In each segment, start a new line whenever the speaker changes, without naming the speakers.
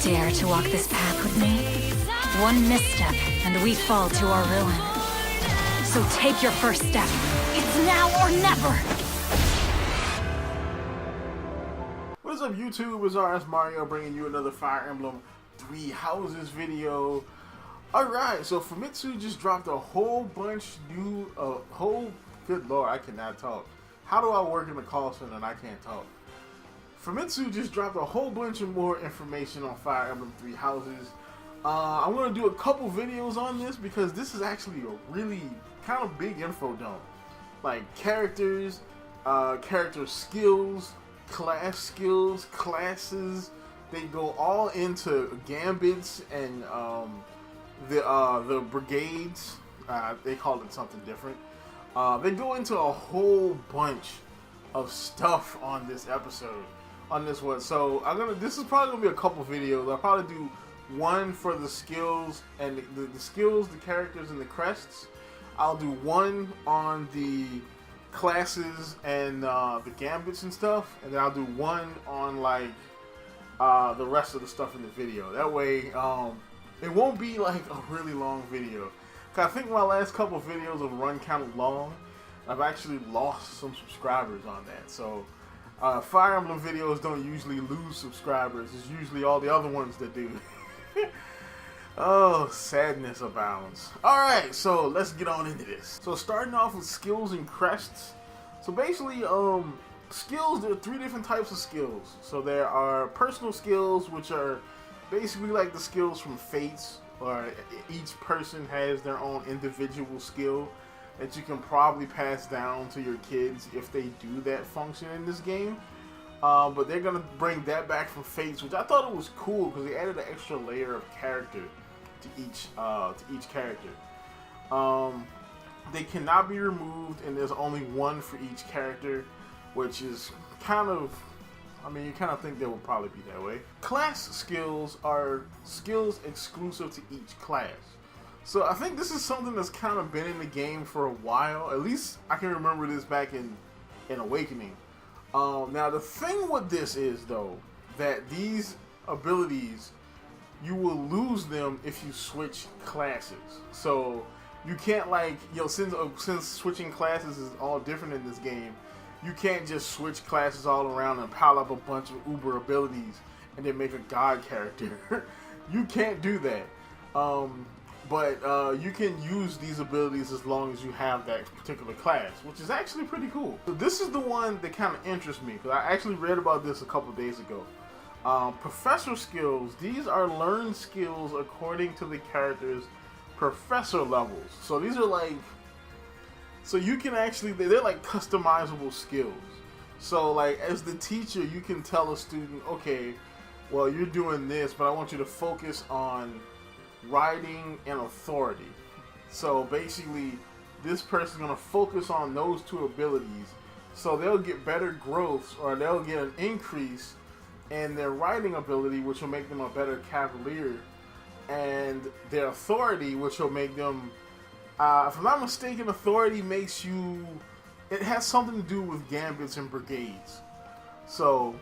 Dare to walk this path with me? One misstep, and we fall to our ruin. So take your first step. It's now or never!
What is up, YouTube? It's RSMario bringing you another Fire Emblem 3 Houses video. Alright, so Famitsu just dropped a whole bunch new, good lord, I cannot talk. How do I work in the call center and I can't talk? Famitsu just dropped a whole bunch of more information on Fire Emblem 3 Houses. I'm going to do a couple videos on this because this is actually a really kind of big info dump. Like characters, character skills, class skills, classes. They go all into gambits and the brigades. They call it something different. They go into a whole bunch of stuff on this episode, on this one. So this is probably gonna be a couple videos. I'll probably do one for the skills and the skills, the characters, and the crests. I'll do one on the classes and the gambits and stuff, and then I'll do one on like the rest of the stuff in the video. That way, it won't be like a really long video. Cause I think my last couple of videos have run kind of long. I've actually lost some subscribers on that. So Fire Emblem videos don't usually lose subscribers. It's usually all the other ones that do. Oh, sadness abounds. Alright, so let's get on into this. So starting off with skills and crests. So basically, skills, there are three different types of skills. So there are personal skills, which are basically like the skills from Fates, or each person has their own individual skill that you can probably pass down to your kids if they do that function in this game. But they're gonna bring that back from Fates, which I thought it was cool because they added an extra layer of character to each character. They cannot be removed, and there's only one for each character, which is kind of, I mean, you kind of think they will probably be that way. Class skills are skills exclusive to each class. So I think this is something that's kind of been in the game for a while. At least I can remember this back in Awakening. Now the thing with this is though, that these abilities, you will lose them if you switch classes. So you can't like, since switching classes is all different in this game, you can't just switch classes all around and pile up a bunch of uber abilities and then make a god character. You can't do that. But you can use these abilities as long as you have that particular class, which is actually pretty cool. So this is the one that kind of interests me, because I actually read about this a couple days ago. Professor skills, these are learned skills according to the character's professor levels. So these are like, so you can actually, they're like customizable skills. So like as the teacher, you can tell a student, okay, well you're doing this, but I want you to focus on writing and authority. So basically this person's going to focus on those two abilities, so they'll get better growths, or they'll get an increase in their writing ability, which will make them a better cavalier, and their authority, which will make them, if I'm not mistaken, authority makes you, it has something to do with gambits and brigades. So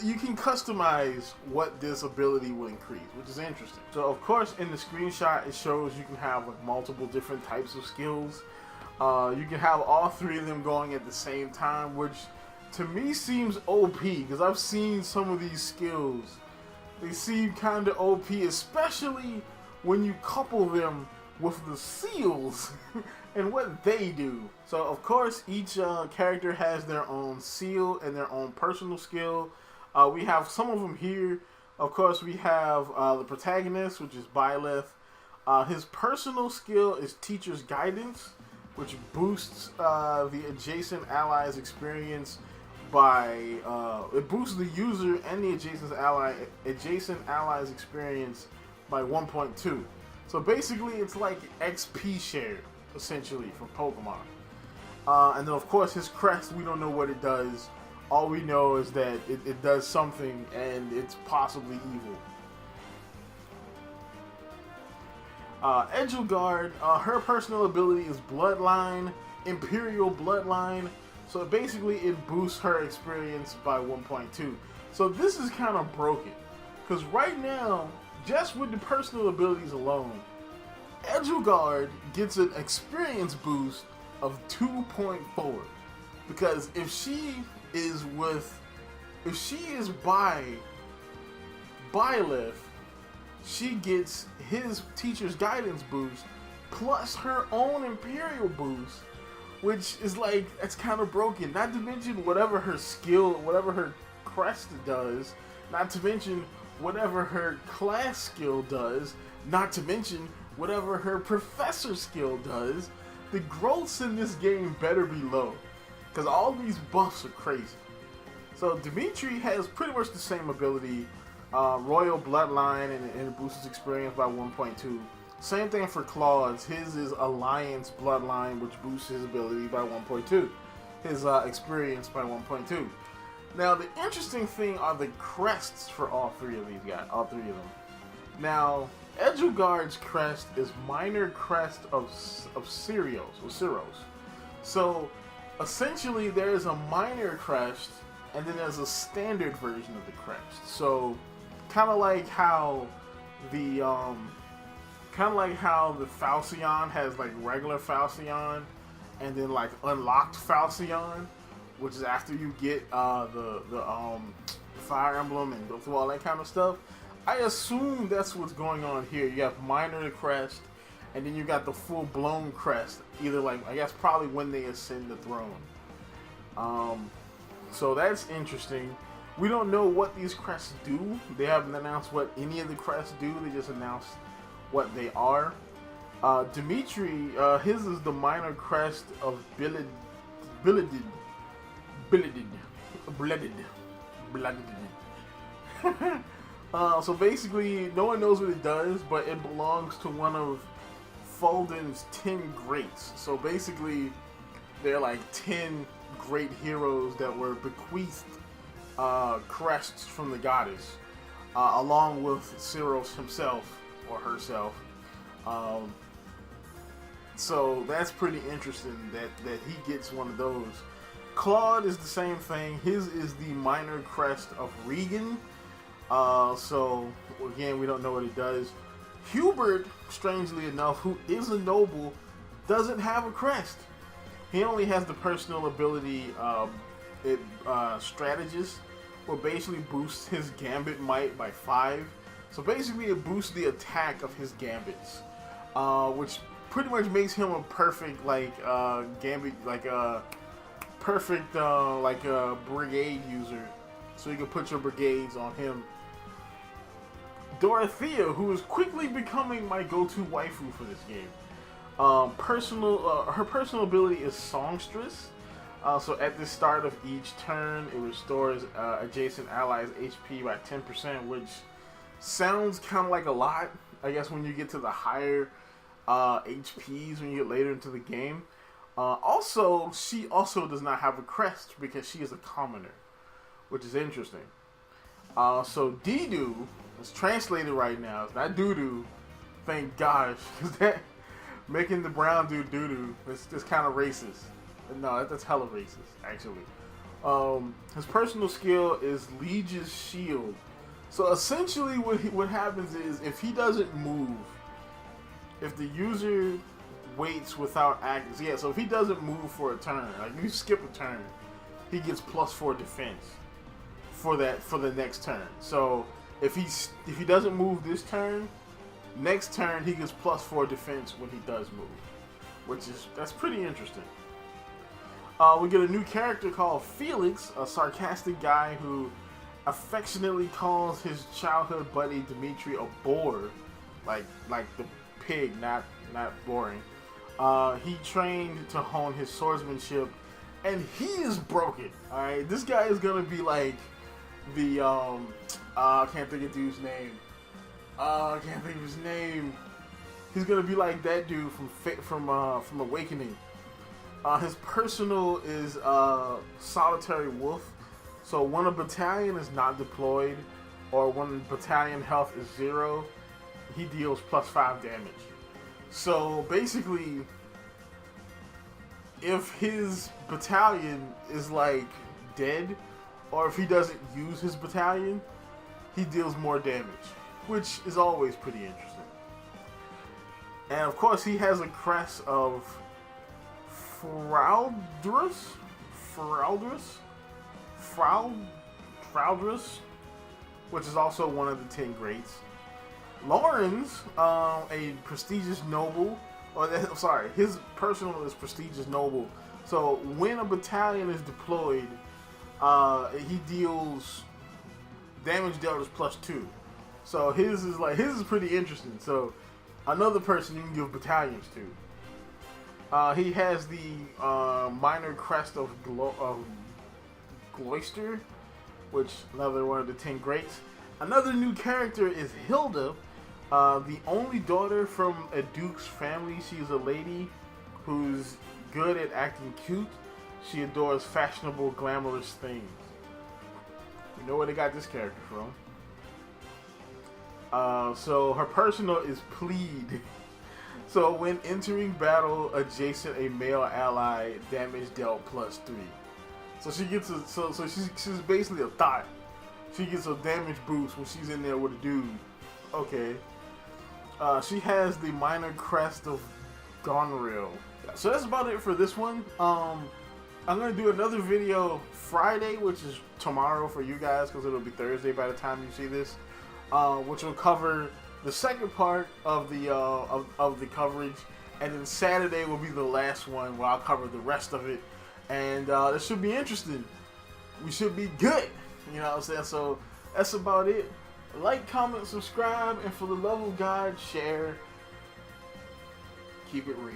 you can customize what this ability will increase, which is interesting. So of course in the screenshot it shows you can have like multiple different types of skills. You can have all three of them going at the same time, which to me seems OP, because I've seen some of these skills. They seem kind of OP, especially when you couple them with the seals and what they do. So of course each character has their own seal and their own personal skill. We have some of them here. Of course we have the protagonist, which is Byleth. His personal skill is Teacher's Guidance, which boosts the adjacent allies' experience by, it boosts the user and the adjacent allies' experience by 1.2. So basically it's like XP share, essentially, for Pokemon. And then of course his crest, we don't know what it does. All we know is that it does something, and it's possibly evil. Edgelgard, her personal ability is Bloodline, Imperial Bloodline. So basically it boosts her experience by 1.2. So this is kind of broken, Because right now, just with the personal abilities alone, Edgelguard gets an experience boost of 2.4. Because if she is by Byleth, she gets his teacher's guidance boost plus her own Imperial boost, which is like, it's kind of broken. Not to mention whatever her skill, whatever her crest does, not to mention whatever her class skill does, not to mention whatever her professor skill does. The growths in this game better be low, because all these buffs are crazy. So Dimitri has pretty much the same ability, Royal Bloodline, and it boosts his experience by 1.2. Same thing for Claude's. His is Alliance Bloodline, which boosts his ability by 1.2. His experience by 1.2. Now, the interesting thing are the crests for all three of these guys, all three of them. Now, Edgelguard's crest is Minor Crest of Cyros. So, essentially, there's a minor crest, and then there's a standard version of the crest. So, kind of like how the Falcion has like regular Falcion, and then like unlocked Falcion, which is after you get the Fire Emblem and go through all that kind of stuff. I assume that's what's going on here. You have minor crest, and then you got the full blown crest. Either like, I guess probably when they ascend the throne. So that's interesting. We don't know what these crests do. They haven't announced what any of the crests do. They just announced what they are. Dimitri, his is the minor crest of Blooded. So basically, no one knows what it does, but it belongs to one of Fulden's 10 greats. So basically, they're like 10 great heroes that were bequeathed crests from the goddess, along with Cyros himself or herself. So that's pretty interesting that he gets one of those. Claude is the same thing. His is the minor crest of Regan. So again, we don't know what it does. Hubert, strangely enough, who is a noble, doesn't have a crest. He only has the personal ability Strategist, which basically boosts his Gambit might by 5. So basically it boosts the attack of his Gambits, which pretty much makes him a perfect Gambit, brigade user. So you can put your brigades on him. Dorothea, who is quickly becoming my go-to waifu for this game. Her personal ability is Songstress. So at the start of each turn, it restores adjacent allies' HP by 10%, which sounds kind of like a lot, I guess, when you get to the higher HPs when you get later into the game. Also, she also does not have a crest because she is a commoner, which is interesting. So Didu is translated right now. It's not Dudu, thank gosh, because that making the brown dude Dudu is just kind of racist. No, that's hella racist, actually. His personal skill is Liege's Shield. So essentially what happens is, if he doesn't move, if the user waits without acting, so if he doesn't move for a turn, like if you skip a turn, he gets +4 defense for the next turn. So if he doesn't move this turn, next turn he gets +4 defense when he does move, that's pretty interesting. We get a new character called Felix, a sarcastic guy who affectionately calls his childhood buddy Dimitri a boar, like the pig, not boring. He trained to hone his swordsmanship, and he is broken. All right, this guy is gonna be like the I can't think of dude's name. I can't think of his name. He's gonna be like that dude from Awakening. His personal is Solitary Wolf. So when a battalion is not deployed, or when battalion health is 0, he deals +5 damage. So basically, if his battalion is like dead, or if he doesn't use his battalion, he deals more damage, which is always pretty interesting. And of course, he has a crest of Fraldrus, which is also one of the 10 greats. Lawrence, a prestigious noble, his personal is prestigious noble. So when a battalion is deployed, he deals damage dealt is +2. So his is pretty interesting. So another person you can give battalions to. He has the minor crest of Gloucester, which another one of the 10 greats. Another new character is Hilda, the only daughter from a duke's family. She's a lady who's good at acting cute. She adores fashionable, glamorous things. You know where they got this character from. So her personal is Plead. So when entering battle adjacent a male ally, damage dealt +3. So she gets she's basically a thought. She gets a damage boost when she's in there with a dude. Okay. She has the minor crest of Gonril. So that's about it for this one. I'm gonna do another video Friday, which is tomorrow for you guys, because it'll be Thursday by the time you see this. Which will cover the second part of the of the coverage, and then Saturday will be the last one where I'll cover the rest of it. And this should be interesting. We should be good. You know what I'm saying? So that's about it. Like, comment, subscribe, and for the love of God, share. Keep it real.